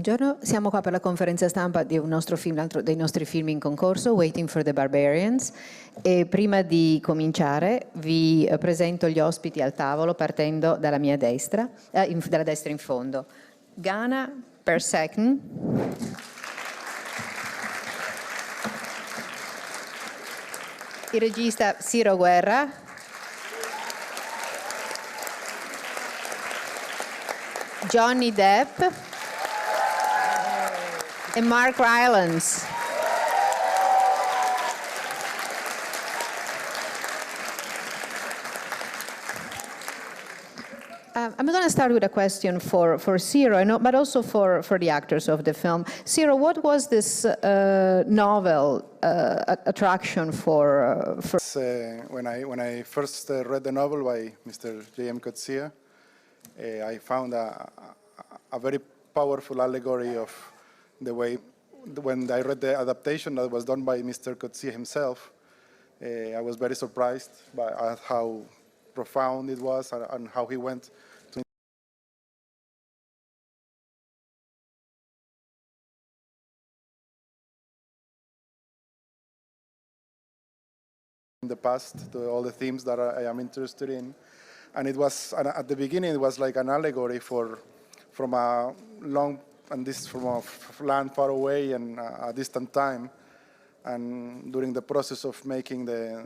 Buongiorno, siamo qua per la conferenza stampa di un nostro film, l'altro dei nostri film in concorso, Waiting for the Barbarians. E prima di cominciare vi presento gli ospiti al tavolo partendo dalla mia destra, dalla destra in fondo. Ghana per second. Il regista Ciro Guerra. Johnny Depp e Mark Rylance. I'm going to start with a question for Ciro, but also for the actors of the film. Ciro, what was this novel attraction for? When I first read the novel by Mr. J.M. Coetzee, I found a very powerful allegory of the way, when I read the adaptation that was done by Mr. Coetzee himself, I was very surprised by how profound it was and how he went to in the past, to all the themes that I am interested in. And it was, at the beginning, it was like an allegory from a long, and this from a land far away and a distant time. And during the process of making the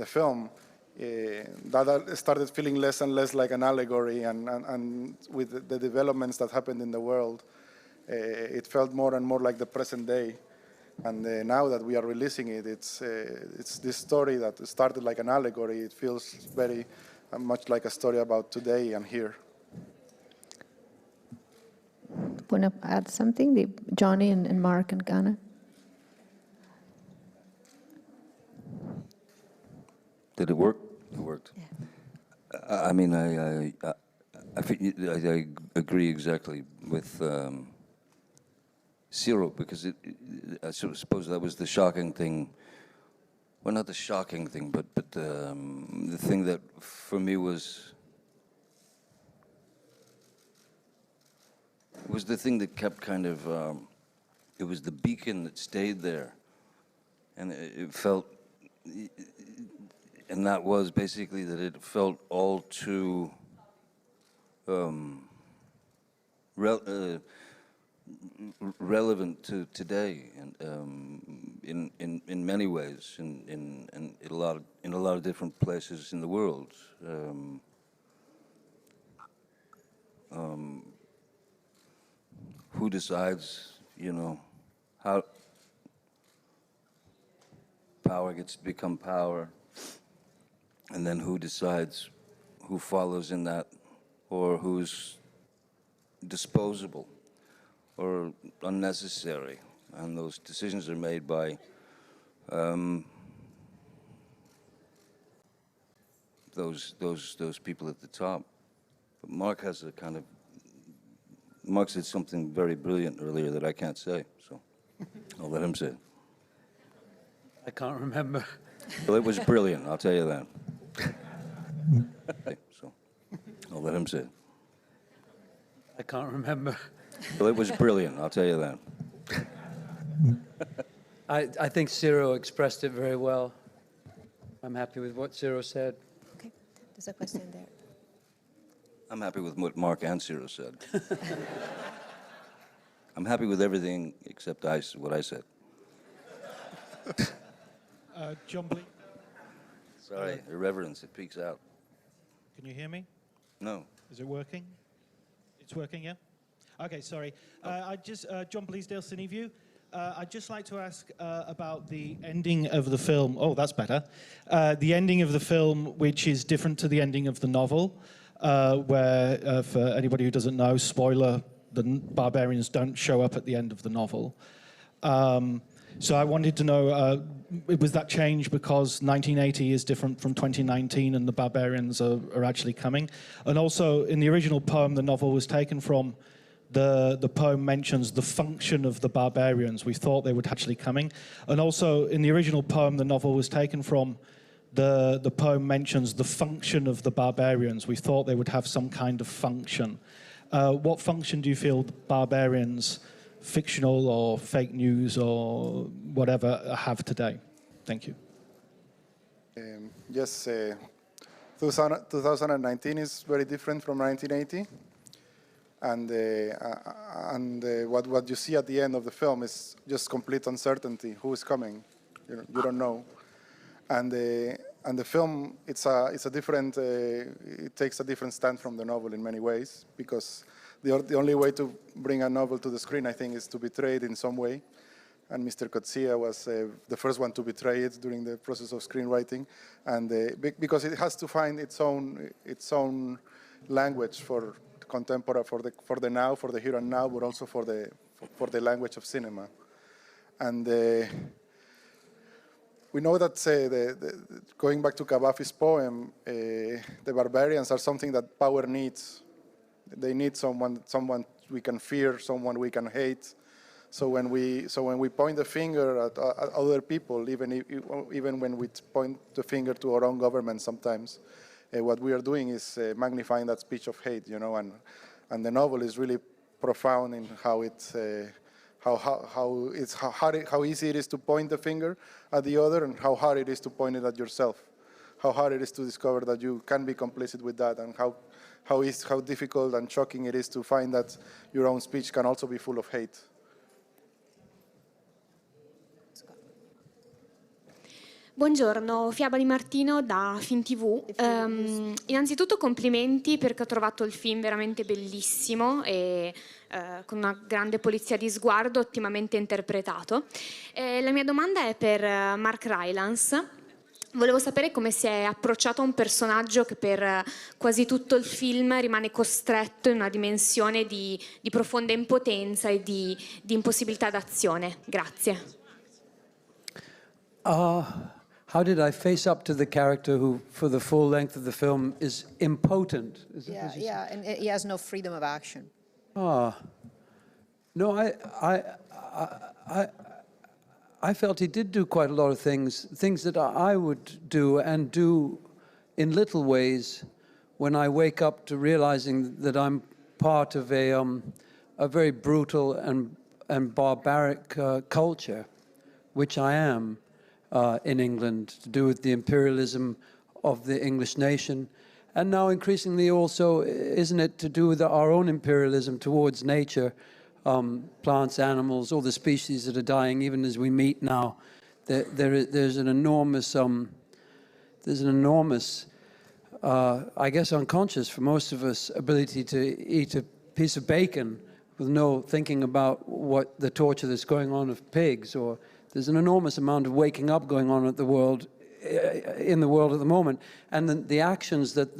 film, that started feeling less and less like an allegory, and with the developments that happened in the world, it felt more and more like the present day. And now that we are releasing it, it's this story that started like an allegory. It feels very much like a story about today and here. Want to add something, Johnny and Mark and Ghana? Did it work? It worked. Yeah. I mean, I agree exactly with Ciro, because I suppose that was the shocking thing. Well, not the shocking thing, but the thing that for me was the thing that kept kind of, it was the beacon that stayed there. And it felt, and that was basically that it felt all too relevant to today, and in many ways, in a lot of different places in the world. Who decides, you know, how power gets to become power, and then who decides who follows in that, or who's disposable or unnecessary, and those decisions are made by those people at the top. But Mark has a kind of, Mark said something very brilliant earlier that I can't say, so I'll let him say it. I can't remember. Well, it was brilliant, I'll tell you that. So I'll let him say it. I can't remember. Well, it was brilliant, I'll tell you that. I think Ciro expressed it very well. I'm happy with what Ciro said. Okay, there's a question there. I'm happy with what Mark and Ciro said. I'm happy with everything except what I said. John Bleak. Sorry, irreverence, it peeks out. Can you hear me? No. Is it working? It's working, yeah? Okay, sorry. John Bleasdale, CineView. I'd just like to ask about the ending of the film. Oh, that's better. The ending of the film, which is different to the ending of the novel, where, for anybody who doesn't know, spoiler, the barbarians don't show up at the end of the novel. So I wanted to know, was that change because 1980 is different from 2019 and the barbarians are actually coming? And also, in the original poem the novel was taken from, the poem mentions the function of the barbarians. We thought they would actually coming. And also, in the original poem the novel was taken from, the poem mentions the function of the barbarians. We thought they would have some kind of function. what function do you feel Barbarians, fictional or fake news or whatever, have today? Thank you. Yes, 2019 is very different from 1980. And what you see at the end of the film is just complete uncertainty. Who is coming? You don't know. And the film, it's a different. It takes a different stand from the novel in many ways, because the only way to bring a novel to the screen, I think, is to betray it in some way. And Mr. Coetzee was the first one to betray it during the process of screenwriting, and because it has to find its own language for contemporary, for the now, for the here and now, but also for the language of cinema. And we know that going back to Kabafi's poem, the barbarians are something that power needs. They need someone we can fear, someone we can hate. So when we point the finger at other people, even when we point the finger to our own government, sometimes what we are doing is magnifying that speech of hate, and the novel is really profound in how how easy it is to point the finger at the other, and how hard it is to point it at yourself, how hard it is to discover that you can be complicit with that, and how difficult and shocking it is to find that your own speech can also be full of hate. Buongiorno, Fiaba Di Martino da FinTV. Innanzitutto complimenti, perché ho trovato il film veramente bellissimo e con una grande polizia di sguardo, ottimamente interpretato. La mia domanda è per Mark Rylance. Volevo sapere come si è approcciato a un personaggio che per quasi tutto il film rimane costretto in una dimensione di profonda impotenza e di impossibilità d'azione. Grazie. How did I face up to the character who, for the full length of the film, is impotent? Is that what you said? And he has no freedom of action. No, I felt he did do quite a lot of things that I would do, and do in little ways, when I wake up to realizing that I'm part of a very brutal and barbaric culture, which I am. In England, to do with the imperialism of the English nation, and now increasingly also, isn't it, to do with our own imperialism towards nature, plants, animals, all the species that are dying, even as we meet now. There's an enormous, I guess unconscious for most of us, ability to eat a piece of bacon with no thinking about what the torture that's going on of pigs, or there's an enormous amount of waking up going on in the world at the moment, and the actions that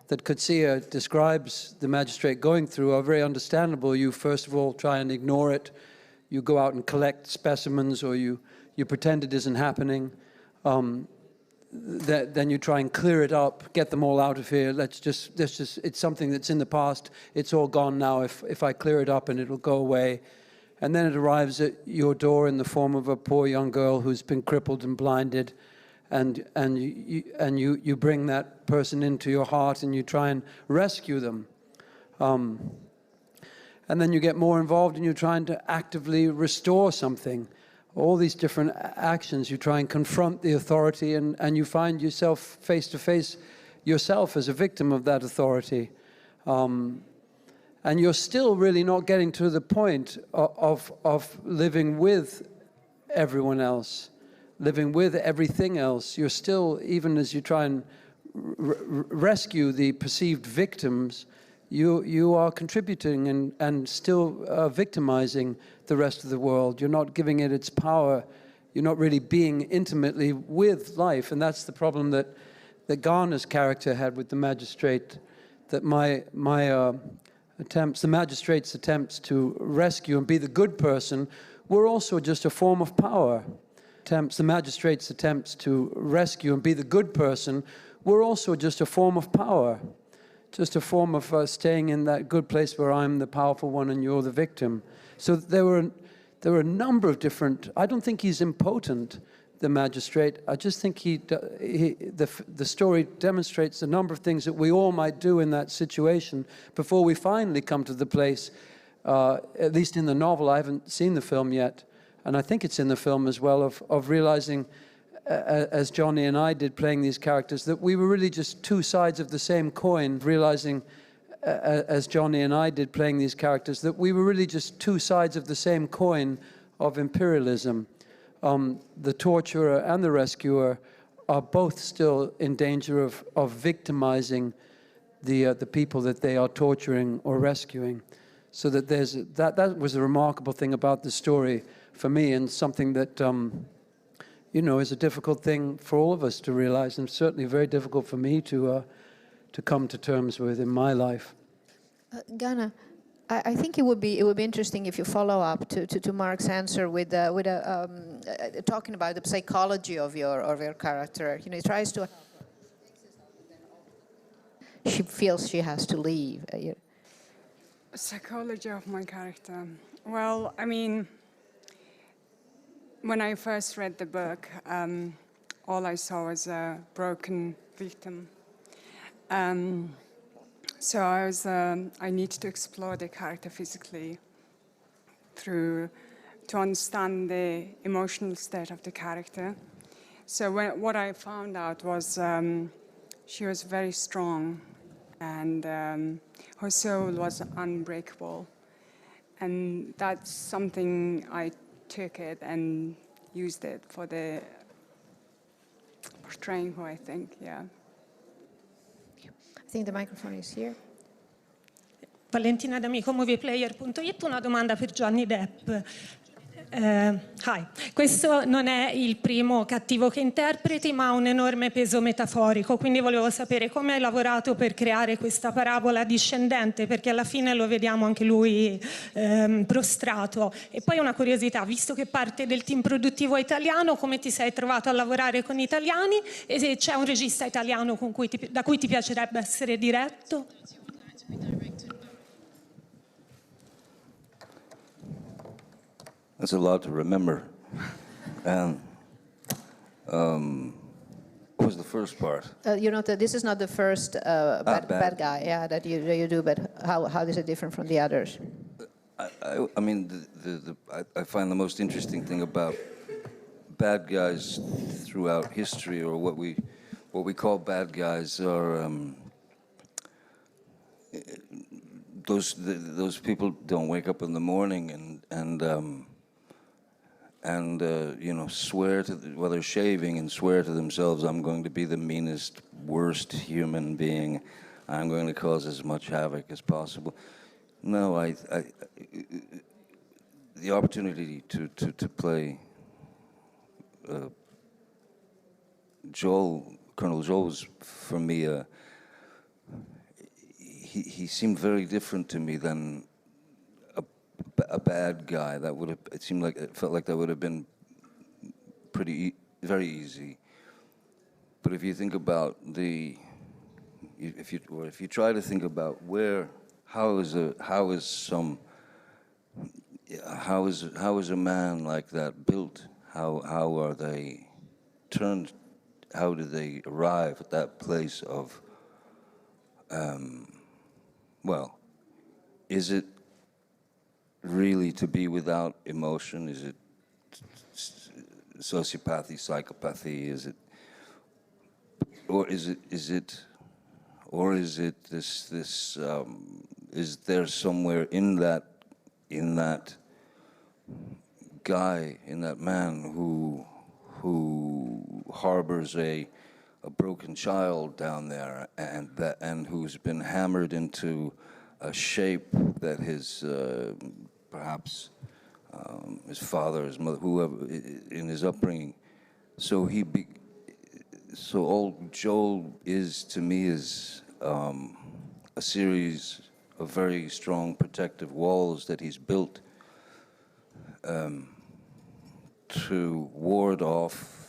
Coetzee describes the magistrate going through are very understandable. You first of all try and ignore it. You go out and collect specimens, or you pretend it isn't happening. Then you try and clear it up, get them all out of here. Let's just it's something that's in the past. It's all gone now. If I clear it up, and it'll go away. And then it arrives at your door in the form of a poor young girl who's been crippled and blinded, and you bring that person into your heart, and you try and rescue them. And then you get more involved, and you're trying to actively restore something. All these different actions, you try and confront the authority, and you find yourself face to face yourself as a victim of that authority. And you're still really not getting to the point of living with everyone else, living with everything else. You're still, even as you try and rescue the perceived victims, you are contributing and still victimizing the rest of the world. You're not giving it its power. You're not really being intimately with life. And that's the problem that Garner's character had with the magistrate, that the magistrate's attempts to rescue and be the good person were also just a form of power. The magistrate's attempts to rescue and be the good person were also just a form of power, just a form of staying in that good place where I'm the powerful one and you're the victim. So there were a number of different. I don't think he's impotent. the magistrate. I just think the story demonstrates a number of things that we all might do in that situation before we finally come to the place, at least in the novel. I haven't seen the film yet, and I think it's in the film as well, of realizing, as Johnny and I did playing these characters, that we were really just two sides of the same coin, realizing, as Johnny and I did playing these characters, that we were really just two sides of the same coin of imperialism. The torturer and the rescuer are both still in danger of victimizing the people that they are torturing or rescuing. So that that was a remarkable thing about the story for me, and something that you know, is a difficult thing for all of us to realize, and certainly very difficult for me to come to terms with in my life. Ghana, I think it would be interesting if you follow up to Mark's answer with talking about the psychology of your character. You know, he tries to. She feels she has to leave. Psychology of my character. Well, I mean, when I first read the book, all I saw was a broken victim. So I needed to explore the character physically to understand the emotional state of the character. So what I found out was she was very strong, and her soul was unbreakable. And that's something I took it and used it for the portraying her, I think, yeah. I think the microphone is here. Valentina D'Amico, movieplayer.it, una domanda per Johnny Depp. Hi. Questo non è il primo cattivo che interpreti, ma ha un enorme peso metaforico, quindi volevo sapere come hai lavorato per creare questa parabola discendente, perché alla fine lo vediamo anche lui prostrato. E poi una curiosità, visto che parte del team produttivo italiano, come ti sei trovato a lavorare con italiani, e se c'è un regista italiano da cui ti piacerebbe essere diretto? That's a lot to remember. And what was the first part? You know, this is not the first bad guy, yeah, that you do, but how is it different from the others? I mean, I find the most interesting thing about bad guys throughout history, or what we call bad guys, are those people don't wake up in the morning and you know, swear to, while they're shaving, and swear to themselves, I'm going to be the meanest, worst human being. I'm going to cause as much havoc as possible. No, the opportunity to play Colonel Joel was, for me, he seemed very different to me than a bad guy. That would have, it felt like that would have been very easy. But if you think about if you try to think about how is a man like that built? How are they turned? How do they arrive at that place of? Well, is it really to be without emotion? Is it sociopathy, psychopathy? Is it this? Is there somewhere in that guy, in that man who harbors a broken child down there, and who's been hammered into a shape that his perhaps his father, his mother, whoever in his upbringing. So old Joel is, to me, is a series of very strong protective walls that he's built to ward off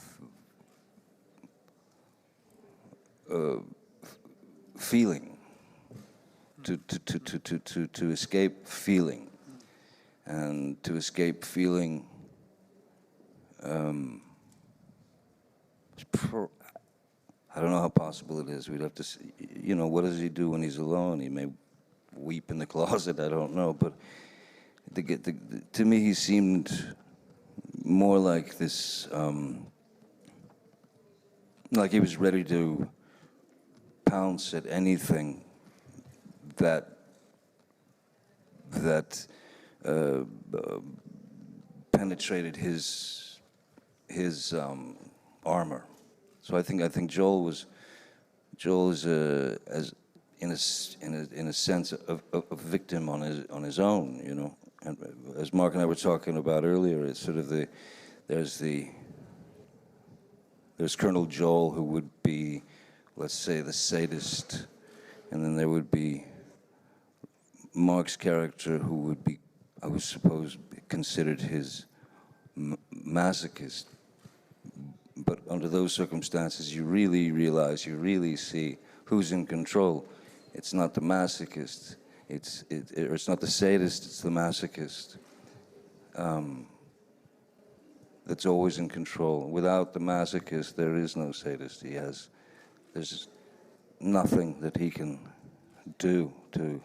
feeling, to escape feeling, and to escape feeling I don't know how possible it is. We'd have to see, you know, what does he do when he's alone? He may weep in the closet, I don't know. But to me, he seemed more like this, like he was ready to pounce at anything that penetrated his armor. So I think Joel is as in a sense a victim on his own, you know. And as Mark and I were talking about earlier, it's sort of there's Colonel Joel, who would be, let's say, the sadist, and then there would be Mark's character, who would be, I would suppose, considered his masochist. But under those circumstances, you really realize, you really see who's in control. It's not the masochist, it's not the sadist, it's the masochist. That's always in control. Without the masochist, there is no sadist. There's nothing that he can do to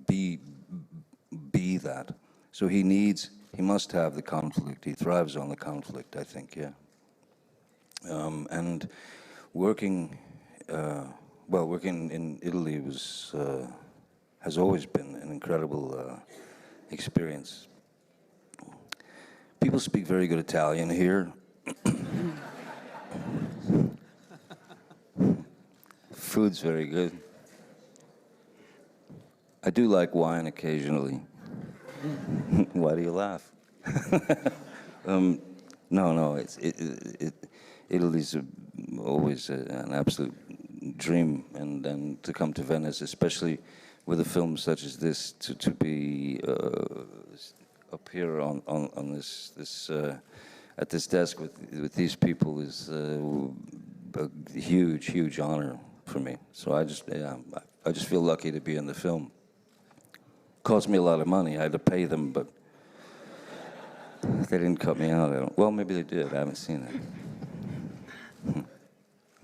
be that. So he must have the conflict. He thrives on the conflict, I think, yeah. And working in Italy has always been an incredible experience. People speak very good Italian here. Food's very good. I do like wine occasionally. Why do you laugh? No. Italy's always an absolute dream, and to come to Venice, especially with a film such as this, to be up here on this at this desk with these people is a huge honor for me. So I just feel lucky to be in the film. Cost me a lot of money. I had to pay them, but they didn't cut me out. Well, maybe they did. I haven't seen it.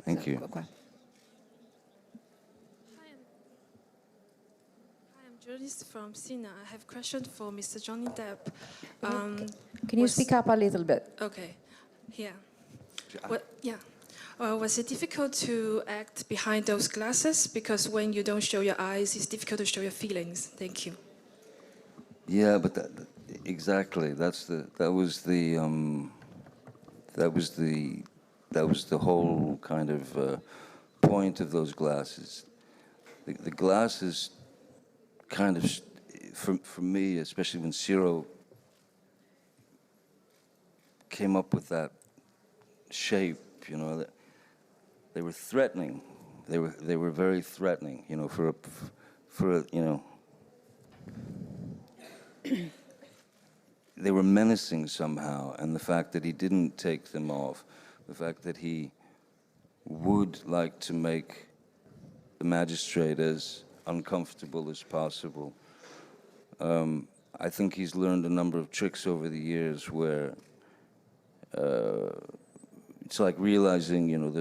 Thank you. Hi, I'm Joyce from Sina. I have a question for Mr. Johnny Depp. Can you speak up a little bit? Okay, here. Was it difficult to act behind those glasses? Because when you don't show your eyes, it's difficult to show your feelings. Thank you. Yeah, but exactly. That was the whole kind of point of those glasses. The glasses kind of, for me, especially when Ciro came up with that shape, you know, that they were threatening. They were very threatening, you know, for a you know. They were menacing somehow, and the fact that he didn't take them off, the fact that he would like to make the magistrate as uncomfortable as possible. I think he's learned a number of tricks over the years where it's like realizing, you know,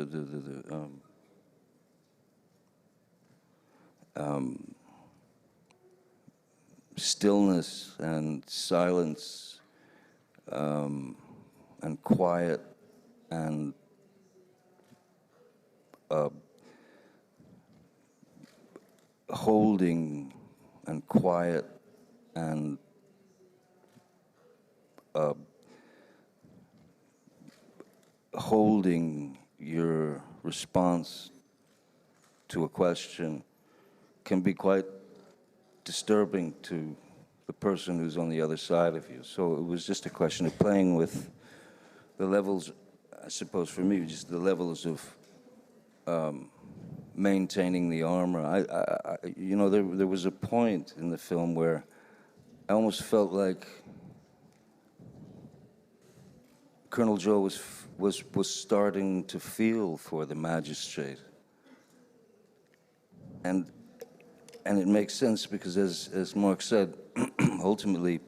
stillness and silence and quiet and holding and quiet and holding your response to a question can be quite disturbing to the person who's on the other side of you. So it was just a question of playing with the levels, I suppose for me, just the levels of maintaining the armor. You know, there was a point in the film where I almost felt like Colonel Joe was starting to feel for the magistrate. And it makes sense because, as Mark said, ultimately,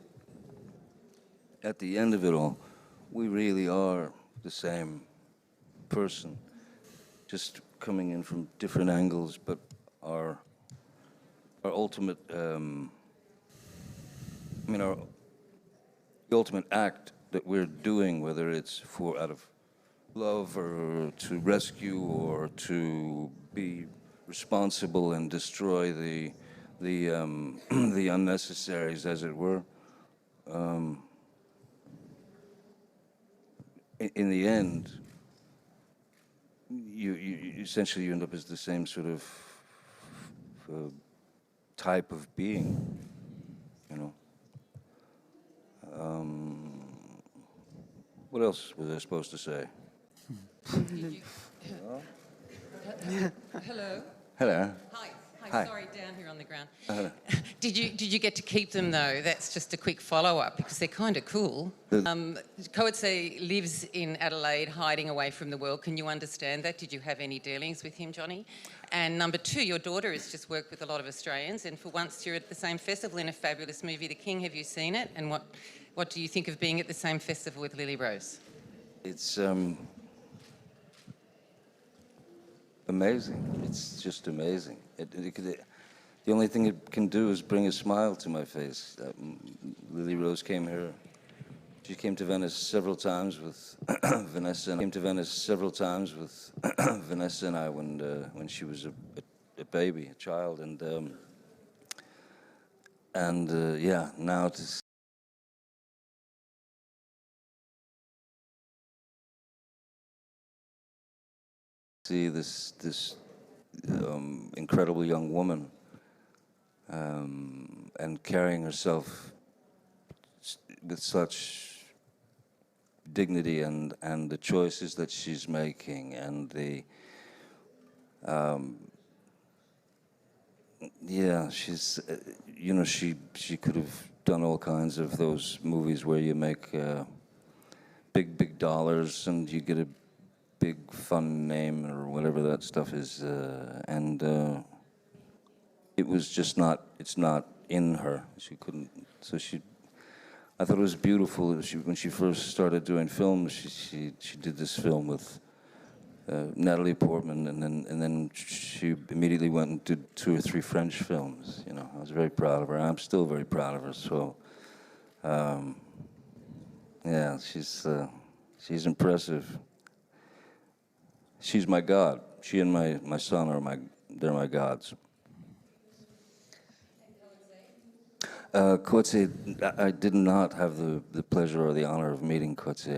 at the end of it all, we really are the same person, just coming in from different angles, but our ultimate, the ultimate act that we're doing, whether it's out of love or to rescue or to be responsible and destroy the the unnecessaries, as it were. In the end, you essentially you end up as the same sort of type of being, you know. What else was I supposed to say? Hello. Hello. Hi. Hi. Sorry, down here on the ground. Did you get to keep them though? That's just a quick follow-up because they're kind of cool. Coetzee lives in Adelaide, hiding away from the world. Can you understand that? Did you have any dealings with him, Johnny? And number two, your daughter has just worked with a lot of Australians, and for once you're at the same festival in a fabulous movie, The King. Have you seen it? And what do you think of being at the same festival with Lily Rose? It's amazing. It's just amazing. The only thing it can do is bring a smile to my face. Lily Rose came here. She came to Venice several times with Vanessa. And I came to Venice several times with Vanessa and I when she was a baby, a child, and yeah, now to see this incredible young woman and carrying herself with such dignity and the choices that she's making and the yeah, she's she could have done all kinds of those movies where you make big dollars and you get a big fun name or whatever that stuff is, and it was just not. It's not in her. She couldn't. So I thought it was beautiful that when she first started doing films. She did this film with Natalie Portman, and then she immediately went and did 2 or 3 French films. You know, I was very proud of her. I'm still very proud of her. So, yeah, she's impressive. She's my god. She and my son they're my gods. Coetzee, I did not have the pleasure or the honor of meeting Coetzee.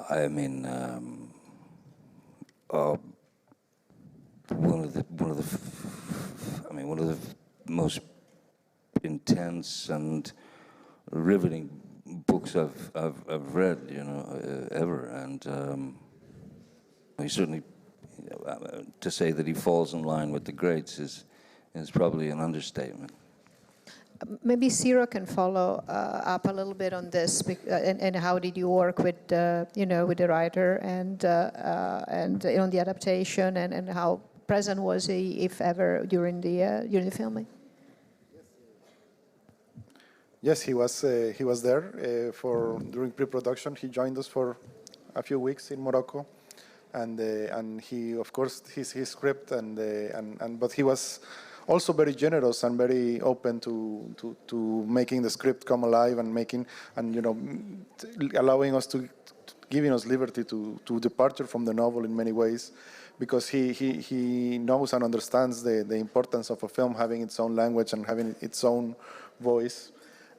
I mean, one of the most intense and riveting books I've read, you know, ever, and he certainly to say that he falls in line with the greats is probably an understatement. Maybe Ciro can follow up a little bit on this, and how did you work with with the writer and on the adaptation, and how present was he, if ever, during the filming? Yes, he was there during pre-production. He joined us for a few weeks in Morocco, and he, of course, his script but he was also very generous and very open to making the script come alive and allowing us giving us liberty to departure from the novel in many ways, because he knows and understands the importance of a film having its own language and having its own voice.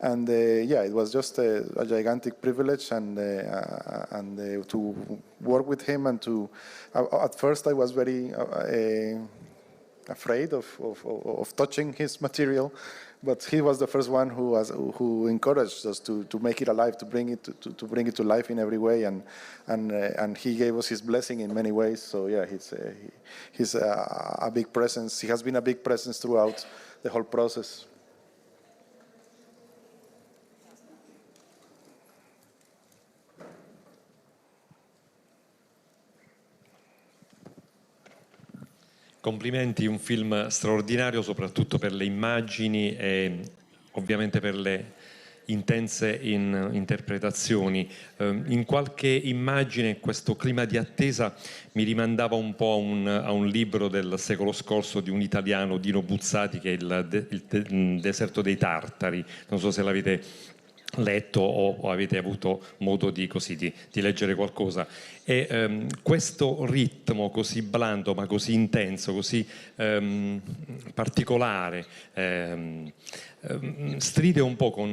And yeah, it was just a gigantic privilege, and to work with him, and at first I was very afraid of touching his material, but he was the first one who encouraged us to make it alive, to bring it to life in every way, and he gave us his blessing in many ways. So yeah, he's a big presence. He has been a big presence throughout the whole process. Complimenti, un film straordinario soprattutto per le immagini e ovviamente per le intense interpretazioni. In qualche immagine questo clima di attesa mi rimandava un po' a un libro del secolo scorso di un italiano, Dino Buzzati, che è il deserto dei Tartari. Non so se l'avete letto o avete avuto modo di leggere qualcosa. E questo ritmo così blando ma così intenso, così particolare, stride un po' con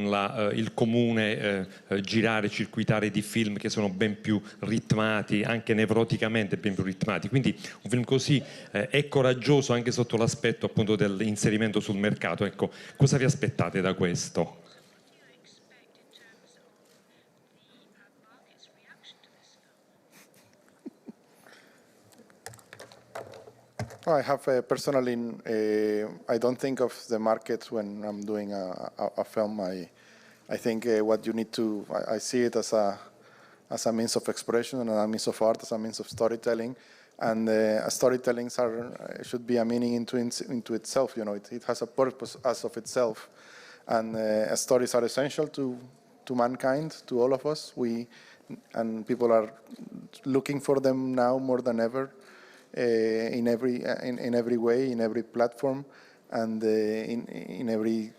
il comune girare, circuitare di film che sono ben più ritmati, anche nevroticamente ben più ritmati. Quindi un film così è coraggioso anche sotto l'aspetto appunto dell'inserimento sul mercato. Ecco, cosa vi aspettate da questo? I have personally, I don't think of the market when I'm doing a film. I think what you need to, I see it as a means of expression and a means of art, as a means of storytelling. And storytelling should be a meaning into itself. You know, it has a purpose as of itself. And stories are essential to mankind, to all of us. And people are looking for them now more than ever. In every way, in every platform, and in every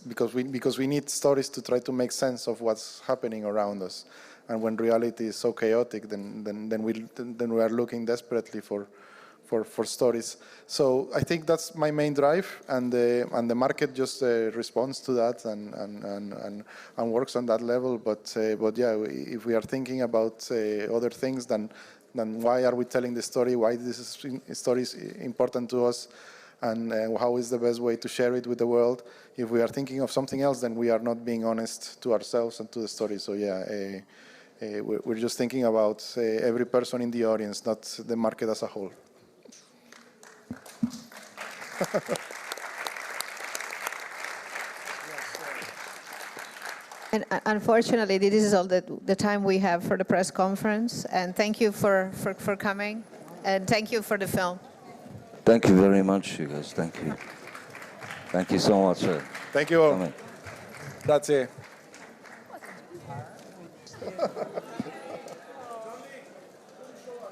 because we need stories to try to make sense of what's happening around us, and when reality is so chaotic, then we are looking desperately for stories. So I think that's my main drive, and the market just responds to that and works on that level. But yeah, if we are thinking about other things, then why are we telling the story? Why this story is important to us, and how is the best way to share it with the world? If we are thinking of something else, then we are not being honest to ourselves and to the story. So yeah, we're just thinking about every person in the audience, not the market as a whole. And unfortunately, this is all the time we have for the press conference. And thank you for coming. And thank you for the film. Thank you very much, you guys. Thank you. Thank you so much, sir. Thank you all. That's it.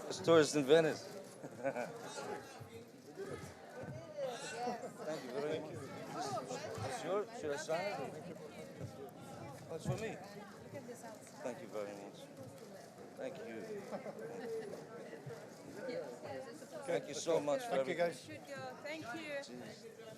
It's tourist in Venice. Thank you very much. It's yours? Should I sign it? Oh, it's for me. Thank you very much. Thank you. Thank you so much. Thank you, guys. Thank you.